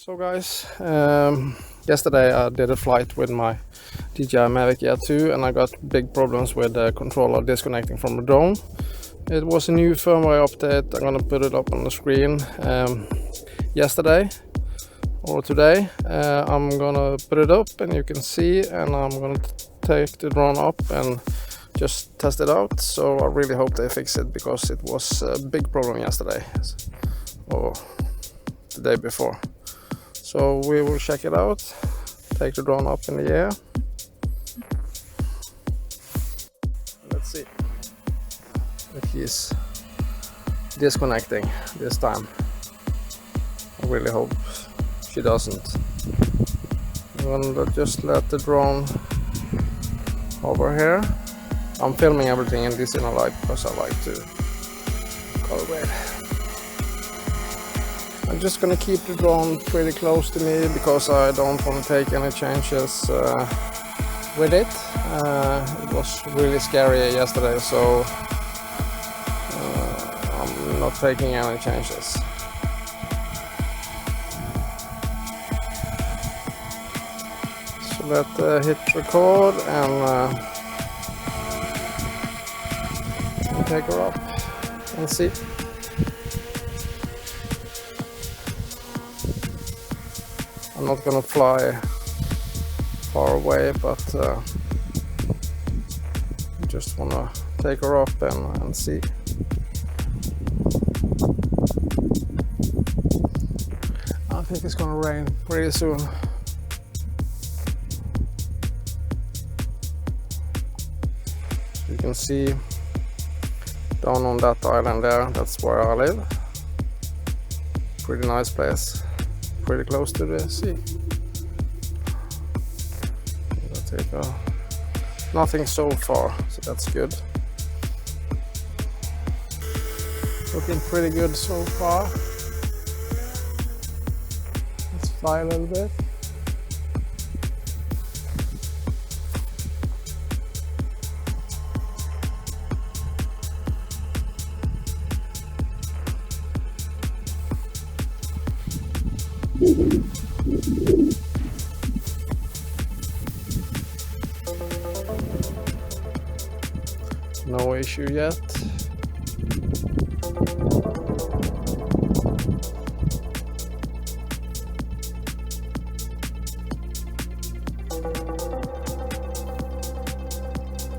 So guys, yesterday I did a flight with my Dji Mavic Air 2 and I got big problems with the controller disconnecting from the drone. It was a new firmware update. I'm gonna put it up on the screen yesterday or today. I'm gonna put it up and you can see, and I'm gonna take the drone up and just test it out. So I really hope they fix it, because it was a big problem yesterday or the day before. So we will check it out, take the drone up in the air. Let's see if he's disconnecting this time. I really hope she doesn't. I'm gonna just let the drone over here. I'm filming everything in this inner light because I like to calibrate. I'm just gonna keep the drone pretty close to me because I don't want to take any changes with it. It was really scary yesterday, so I'm not taking any changes. So let's hit record and take her up and see. I'm not gonna fly far away, but just wanna take her up and see. I think it's gonna rain pretty soon. You can see down on that island there, that's where I live. Pretty nice place, pretty close to the sea. Nothing so far, so that's good. Looking pretty good so far. Let's fly a little bit. No issue yet.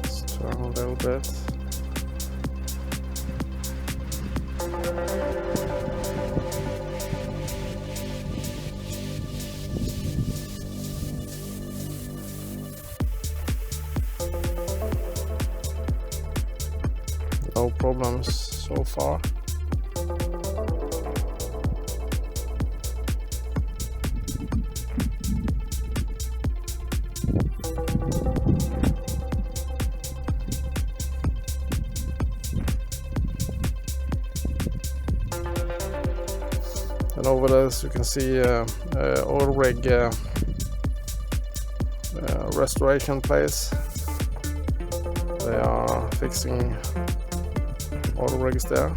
Let's turn a little bit. No problems so far. And over there, as you can see, oil rig restoration place. They are fixing oil rigs there.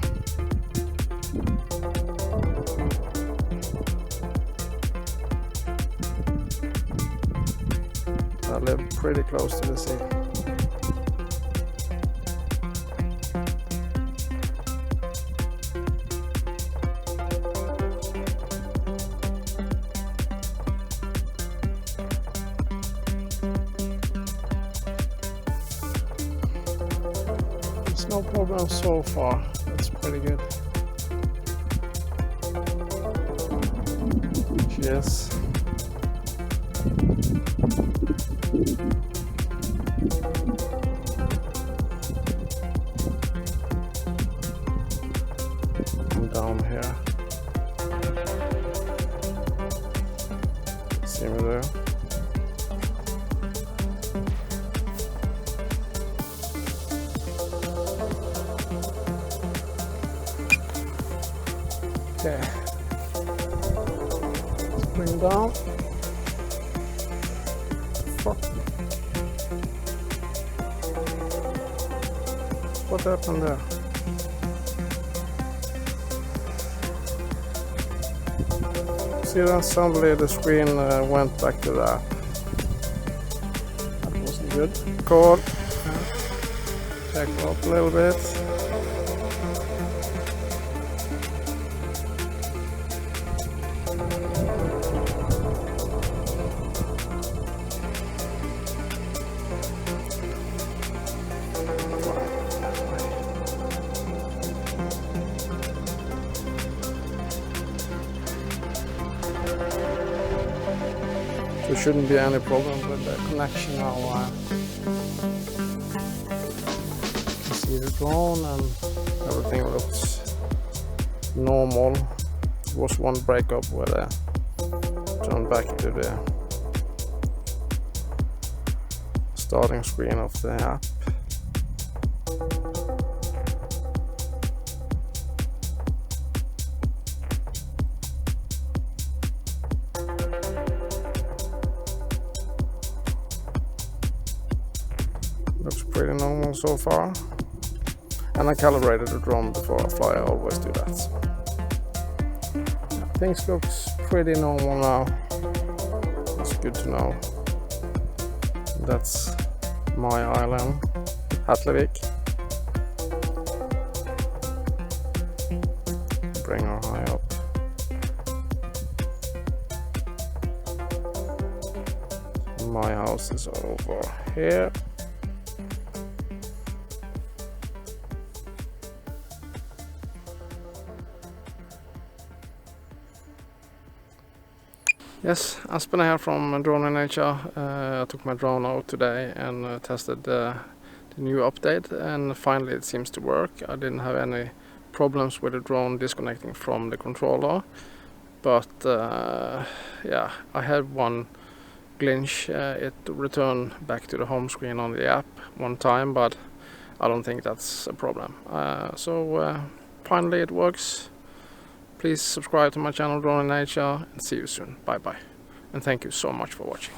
I live pretty close to the sea. No problem so far. That's pretty good. Cheers. I'm down here. See me there? Okay, let's bring down. Fuck. What happened there? See, then suddenly the screen went back to that. That wasn't good. Record. Check up a little bit. There shouldn't be any problem with the connection now. You can see the drone and everything looks normal. There was one breakup where I turned back to the starting screen of the app. Looks pretty normal so far. And I calibrated the drone before I fly, I always do that. So. Yeah, things looks pretty normal now. It's good to know. That's my island, Hatlevik. Bring her high up. My house is over here. Yes, Aspen here from Drone in Nature. I took my drone out today and tested the new update, and finally it seems to work. I didn't have any problems with the drone disconnecting from the controller, but yeah, I had one glitch. It returned back to the home screen on the app one time, but I don't think that's a problem. So finally it works. Please subscribe to my channel Drone in Nature and see you soon. Bye bye. And thank you so much for watching.